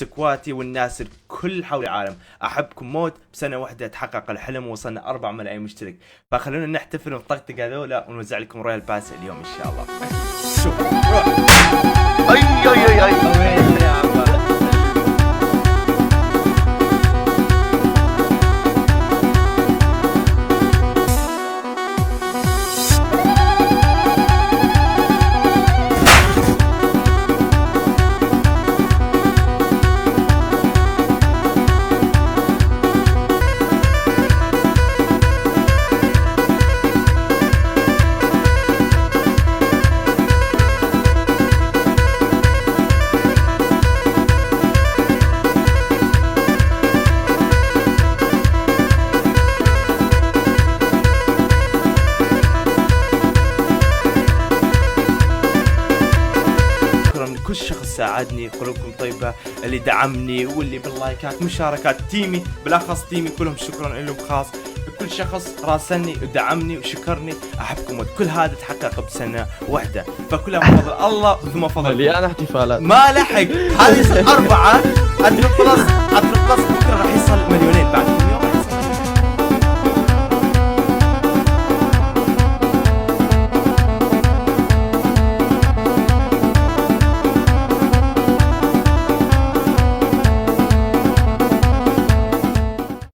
سكواتي والناس الكل حول العالم، احبكم موت. بسنه واحده تحقق الحلم ووصلنا 4 ملايين مشترك، فخلونا نحتفل ونطقطق هذولا ونوزع لكم رويال باس اليوم ان شاء الله. شوف اي كل شخص ساعدني، قلوبكم طيبة، اللي دعمني واللي باللايكات مشاركات، تيمي بالاخص تيمي كلهم شكرا لهم خاص. كل شخص راسلني ودعمني وشكرني، احبكم موت. كل هذا تحقق بسنة واحدة، فكلها من فضل الله ثم فضل مليانة احتفالات. ما لحق هذه 4 ادري بلس بكره راح يصل 2 مليون بعد.